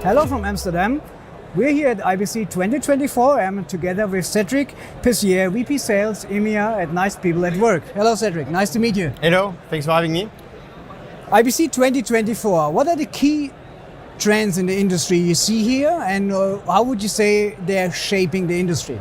Hello from Amsterdam. We're here at IBC 2024. I'm together with Cedric Pessier, VP Sales, EMEA at Nice People at Work. Hello Cedric, nice to meet you. Hello, thanks for having me. IBC 2024, what are the key trends in the industry you see here, and how would you say they're shaping the industry?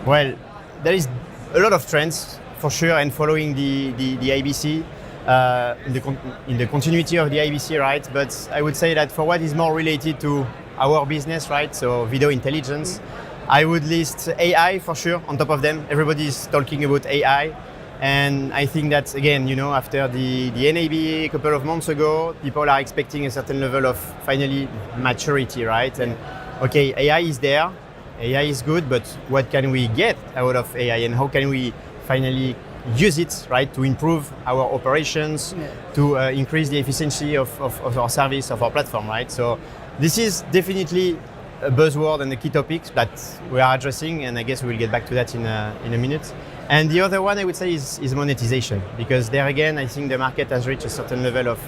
Well, there is a lot of trends for sure, and following the IBC, in the continuity of the IBC, right? But I would say that for what is more related to our business, right? So video intelligence, I would list AI for sure on top of them. Everybody is talking about AI. And I think that, again, after the NAB a couple of months ago, people are expecting a certain level of finally maturity, right? And okay, AI is there, AI is good, but what can we get out of AI, and how can we finally use it, right, to improve our operations, to increase the efficiency of our service, of our platform, right? So this is definitely a buzzword and a key topic that we are addressing, and I guess we will get back to that in a minute. And the other one I would say is monetization, because there again, I think the market has reached a certain level of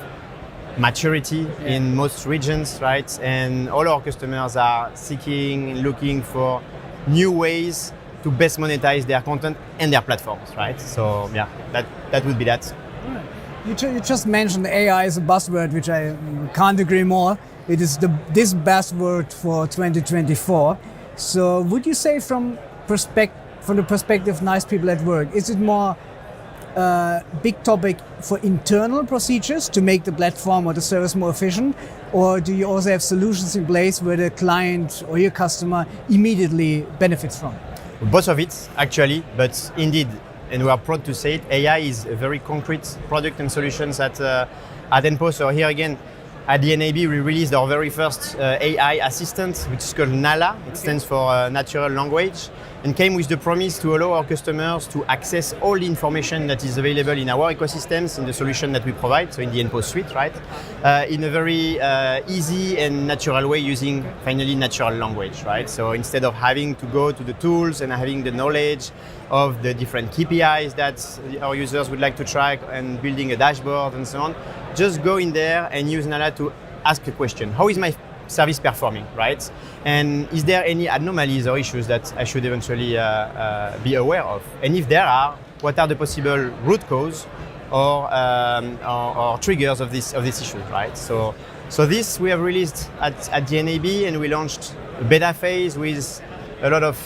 maturity in most regions, right? And all our customers are looking for new ways to best monetize their content and their platforms, right? So yeah, that would be that. You just mentioned AI as a buzzword, which I can't agree more. It is this buzzword for 2024. So would you say from the perspective of Nice People at Work, is it more a big topic for internal procedures to make the platform or the service more efficient? Or do you also have solutions in place where the client or your customer immediately benefits from? Both of it, actually, but indeed, and we are proud to say it, AI is a very concrete product and solutions at NPAW. So here again, at the NAB, we released our very first AI assistant, which is called NALA. It stands for Natural Language, and came with the promise to allow our customers to access all the information that is available in our ecosystems, in the solution that we provide, so in the NPAW suite, right? In a very easy and natural way, using finally natural language, right? So instead of having to go to the tools and having the knowledge of the different KPIs that our users would like to track and building a dashboard and so on, just go in there and use NALA to ask a question. How is my service performing, right? And is there any anomalies or issues that I should eventually be aware of? And if there are, what are the possible root cause or triggers of this issue, right? So this we have released at the NAB, and we launched a beta phase with a lot of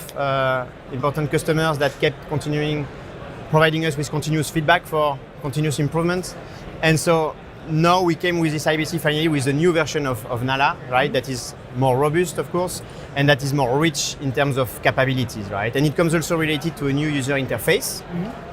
important customers that kept providing us with continuous feedback for continuous improvement. And so now we came with this IBC finally with a new version of NALA, right? That is more robust, of course, and that is more rich in terms of capabilities, right? And it comes also related to a new user interface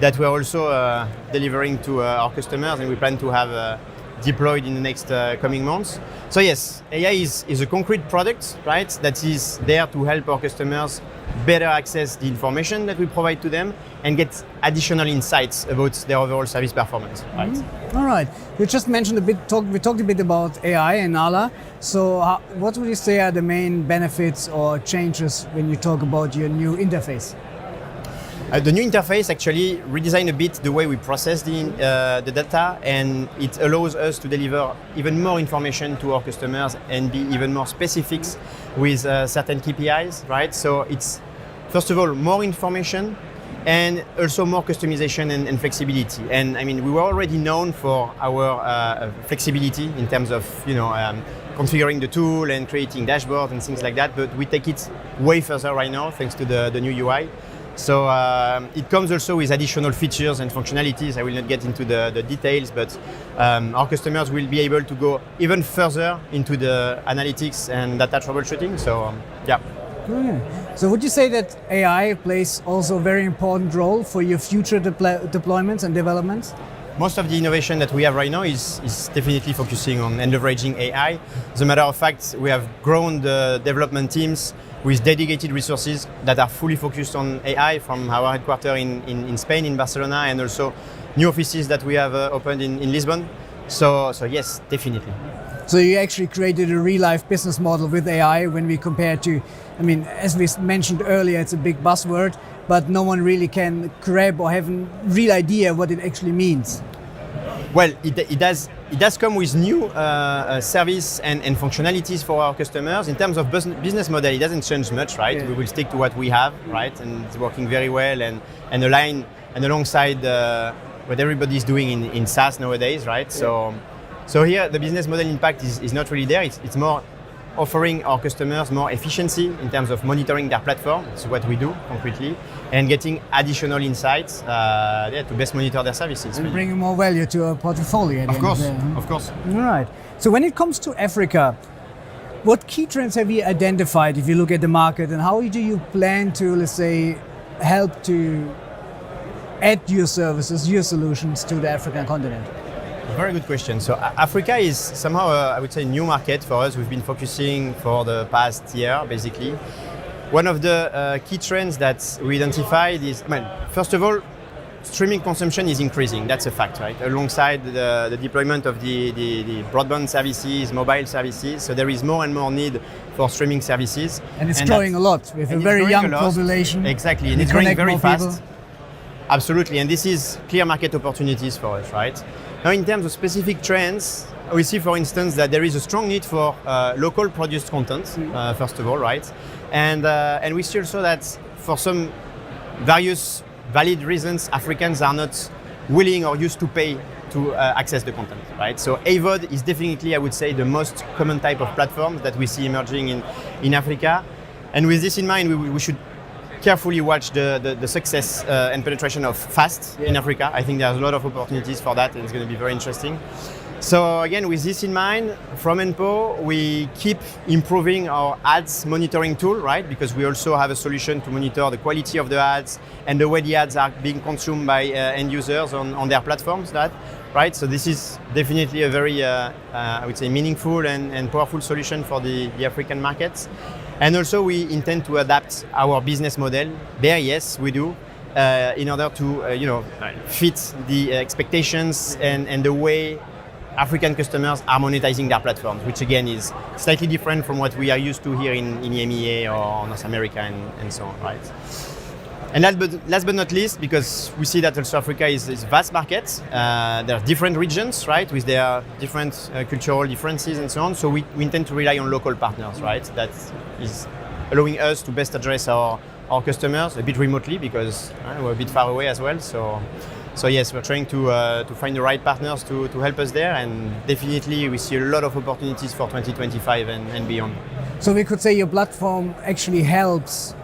that we're also delivering to our customers, and we plan to have deployed in the next coming months. So yes, AI is a concrete product, right? That is there to help our customers better access the information that we provide to them and get additional insights about their overall service performance, right? All right. You just mentioned we talked a bit about AI and NALA. So what would you say are the main benefits or changes when you talk about your new interface? The new interface actually redesigned a bit the way we process the data, and it allows us to deliver even more information to our customers and be even more specific with certain KPIs, right? So it's, first of all, more information and also more customization and flexibility. And I mean, we were already known for our flexibility in terms of, configuring the tool and creating dashboards and things like that, but we take it way further right now thanks to the new UI. So it comes also with additional features and functionalities. I will not get into the details, but our customers will be able to go even further into the analytics and data troubleshooting. So yeah. Brilliant. So would you say that AI plays also a very important role for your future deployments and developments? Most of the innovation that we have right now is definitely focusing on and leveraging AI. As a matter of fact, we have grown the development teams with dedicated resources that are fully focused on AI from our headquarters in Spain, in Barcelona, and also new offices that we have opened in Lisbon. So yes, definitely. So you actually created a real-life business model with AI when we compare to, I mean, as we mentioned earlier, it's a big buzzword, but no one really can grab or have a real idea what it actually means. Well, it does come with new service and functionalities for our customers. In terms of business model, it doesn't change much, right? Yeah. We will stick to what we have, right? And it's working very well and align and alongside what everybody's doing in SaaS nowadays, right? Yeah. So here the business model impact is not really there. It's more offering our customers more efficiency in terms of monitoring their platform. It's what we do concretely, and getting additional insights to best monitor their services. And really. bringing more value to a portfolio. Of course. All right. So when it comes to Africa, what key trends have you identified if you look at the market, and how do you plan to, let's say, help to add your services, your solutions to the African continent? Very good question. So Africa is somehow, I would say, a new market for us. We've been focusing for the past year, basically. One of the key trends that we identified is, first of all, streaming consumption is increasing. That's a fact, right? Alongside the deployment of the broadband services, mobile services, so there is more and more need for streaming services. And it's growing a lot with a very young population. Exactly, and it's growing very fast. Absolutely, and this is clear market opportunities for us, right? Now, in terms of specific trends, we see, for instance, that there is a strong need for local produced content, first of all, right? And we see also that for some various valid reasons, Africans are not willing or used to pay to access the content, right? So AVOD is definitely, I would say, the most common type of platform that we see emerging in Africa. And with this in mind, we should carefully watch the success and penetration of FAST in Africa. I think there's a lot of opportunities for that, and it's going to be very interesting. So again, with this in mind, from NPAW, we keep improving our ads monitoring tool, right? Because we also have a solution to monitor the quality of the ads and the way the ads are being consumed by end users on their platforms, right? So this is definitely a very, I would say, meaningful and powerful solution for the African markets. And also we intend to adapt our business model. There, yes, we do. In order to fit the expectations and the way African customers are monetizing their platforms, which again is slightly different from what we are used to here in EMEA or North America and so on, right? And last but not least, because we see that also Africa is a vast market, there are different regions, right, with their different cultural differences and so on. So we intend to rely on local partners, right? That is allowing us to best address our customers a bit remotely, because we're a bit far away as well. So yes, we're trying to find the right partners to help us there, and definitely we see a lot of opportunities for 2025 and beyond. So we could say your platform actually helps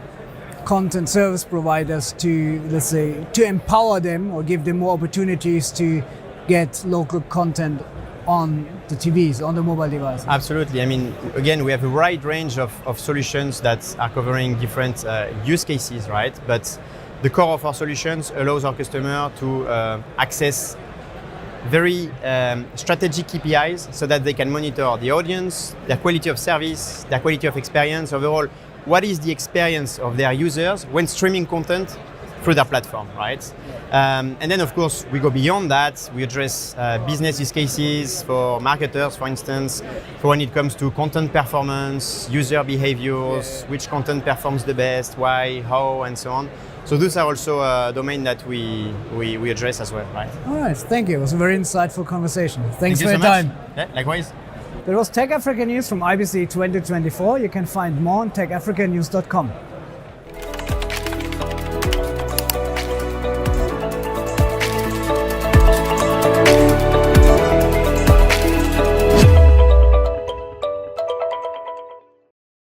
content service providers to, let's say, to empower them or give them more opportunities to get local content on the TVs, on the mobile devices. Absolutely. I mean, again, we have a wide range of solutions that are covering different use cases, right? But the core of our solutions allows our customer to access very strategic KPIs so that they can monitor the audience, their quality of service, their quality of experience, overall, what is the experience of their users when streaming content through their platform, right? And then, of course, we go beyond that. We address business use cases for marketers, for instance, for when it comes to content performance, user behaviors, which content performs the best, why, how, and so on. So those are also a domain that we address as well, right? All right, thank you. It was a very insightful conversation. Thanks for your so time. Yeah, likewise. That was Tech Africa News from IBC 2024. You can find more on techafricanews.com.